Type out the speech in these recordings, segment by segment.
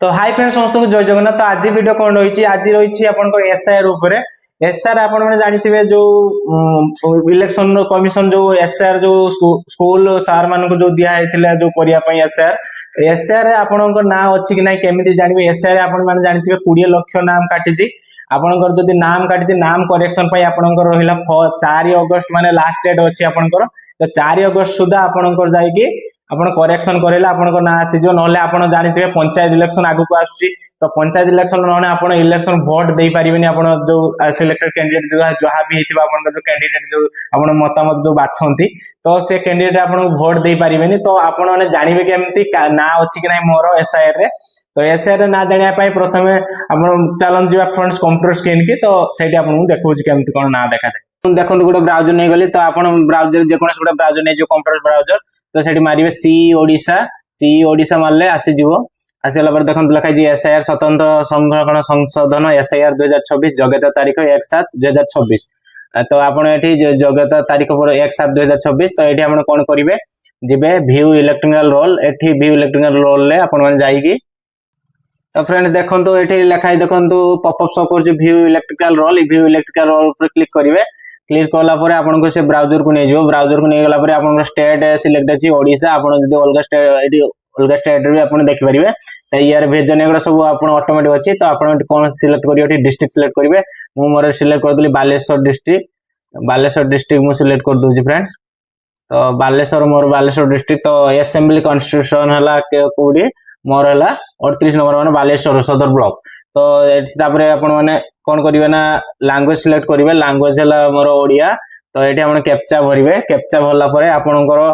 तो hi friends समस्त को जय जगन्नाथ। तो आज वीडियो कौन रही आज रही आपंकर एसआईआर उपरे। एसआर आप जानते जो इलेक्शन कमिशन जो एसआर जो स्कूल सार मान जो दिखाई जो करने एसआर एसआर आपंकर ना अच्छी कि ना केमी जानवे। एसआर आप जानते 20 लाख नाम काटी आपंकर जदि नाम काटी नाम करेक्शन आपंकर रहा 4 अगस्त माने लास्ट डेट अच्छी आपंकर। तो 4 अगस्त सुधा आपंकर जाकि आपण करेक्शन करेला आपन ना आसीजो नले आपण जानिथिबे पंचायत इलेक्शन आगु को आसुची। तो पंचायत इलेक्शन नने आपण इलेक्शन वोट देई परिबेनी। आपण जो सिलेक्टेड कैंडिडेट जो जहा भी हेतिबा आपण जो कैंडिडेट जो आपण मतामत जो बाछंती तो से कैंडिडेट आपण वोट देई परिबेनी। तो आपण माने जानिबे केमती ना अछि कि नै मोर एसआईआर रे। तो एसआईआर रे ना जानिया पई प्रथमे आपण चलन जिबा फ्रेंड्स कंप्यूटर स्क्रीन की। तो सेठी आपण देखौछि केमती कोन ना देखा दे। देखंतु गोटे ब्राउजर नै गली। तो आपण ब्राउजर जे कोनस गोटे ब्राउजर नै जो कंप्यूटर ब्राउजर तो सेठी मारिबे सी ओडिशा मारले आसीजिवो। आसीला पर देखंतु लिखा जी एसआईआर स्वतंत्र संरक्षण संशोधन एसआईआर 2026 योग्यता तारीख 1/7/2026। तो आपण एठी योग्यता तारीख पर 1/7/2026। तो एठी आपण कोन करिवे जिबे व्यू इलेक्ट्रिकल रोल। एठी व्यू इलेक्ट्रिकल रोल ले आपण माने जाईकी। तो फ्रेंड्स देखंतु एठी लिखाई देखंतु पॉपअप शो कर view electrical roll. View electrical roll पर क्लिक करिवे। क्लिक कला परे आपन को से ब्राउजर को नै जिवो। ब्राउजर को नै गला परे आपन स्टेट सिलेक्ट अछि ओडिसा। आपन जदी अलगा स्टेट एडी अलगा स्टेट रे आपन देखि परिबे। त यार भेजन एगुडा सब आपन ऑटोमेटिक अछि। तो आपन कोन सिलेक्ट करियो एठी डिस्ट्रिक्ट सिलेक्ट करिवे। मु मोर सिलेक्ट कर देली बालेश्वर डिस्ट्रिक्ट मु सिलेक्ट कर दोजी फ्रेंड्स। तो बालेश्वर मोर बालेश्वर डिस्ट्रिक्ट। तो असेंबली कॉन्स्टिट्यूशन हला कोडी मोर हला 38 नंबर माने बालेश्वर सदर ब्लॉक। तो एठी तापरे आपन माने कोन करिवे ना लैंग्वेज सिलेक्ट करिवे। लैंग्वेज हला मोर ओडिया। तो एठी हमन कैप्चा भरिवे। कैप्चा भरला परे आपनकर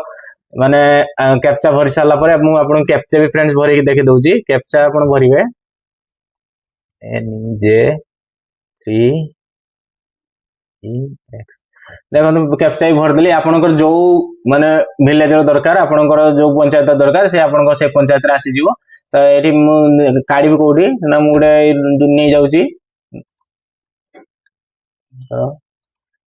माने कैप्चा भरि साला परे मु आपन कैप्चा भी फ्रेंड्स भरि के देखि दउची। कैप्चा आपन भरिवे NJ3EX। देखो कैप्चा ही भर देली। आपनकर जो माने विलेज रो दरकार आपनकर जो पंचायत दरकार से आपनकर से पंचायत रे आसी जिवो। तो एठी मु काडी कोडी ना मु गुडे नै जाउची। तो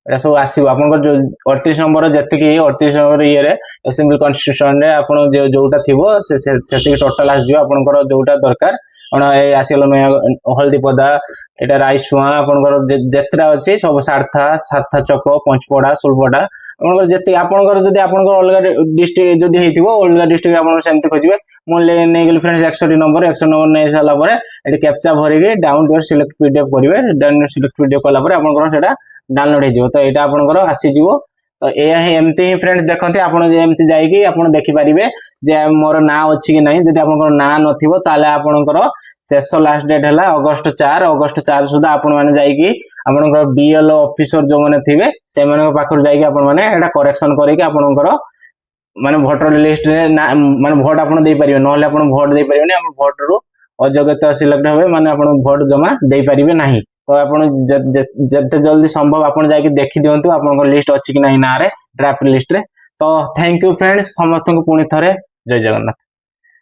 एटा सब आसीबो आपनकर जो 38 नंबर जति कि 38 नंबर ये रे असेंबली कॉन्स्टिट्यूशन रे आपन जोटा थिबो से सेति टोटल आस जिवो। आपनकर जोटा दरकार आपण ए आसीलो हल्दी पदा एटा राइसुआ आपनकर जेतरा अछि सब सारथा चक पंचपड़ा सुलपड़ा आपनकर जति आपनकर जदी आपनकर अलगा डिस्ट्रिक्ट जदी हेतिबो अलगा डिस्ट्रिक्ट आपन सेमति खोजिबे। मु नै गेल फ्रेंड्स 61 नंबर नै साला परे एटी कैप्चा भरि के डाउन टू सिलेक्ट पीडीएफ करिवे। डाउन सिलेक्ट पीडीएफ कला परे आपनकर सेटा डाउनलोड हे जिवो। तो एटा आपनकर आसी जिवो। तो एया हे एमती ही फ्रेंड्स देखंते आपन जे एमती जाई कि आपन देखि परिबे जे मोर ना अछि कि नै। जदी आपनकर ना नथिबो ताले आपनकर शेष लास्ट डेट हला अगस्त 4 सुधा आपन माने जाई कि आपनकर बीएलओ ऑफिसर जो माने थिबे से माने पाखर जाई कि आपन माने एटा करेक्शन करै कि आपनकर माने वोटर लिस्ट रे माने वोट आपन देई परिबे। नहले आपन वोट देई परिबे नै। आपन वोट रो अयोग्यता सिलेक्ट होबे माने आपन वोट जमा देई परिबे नाही। तो आपन जते जल्दी संभव आपन जाई कि देखि दियंतु आपनकर लिस्ट अछि कि नाही ना रे ड्राफ्ट लिस्ट रे। तो थैंक यू फ्रेंड्स समस्त को पुणी थरे जय जगन्नाथ।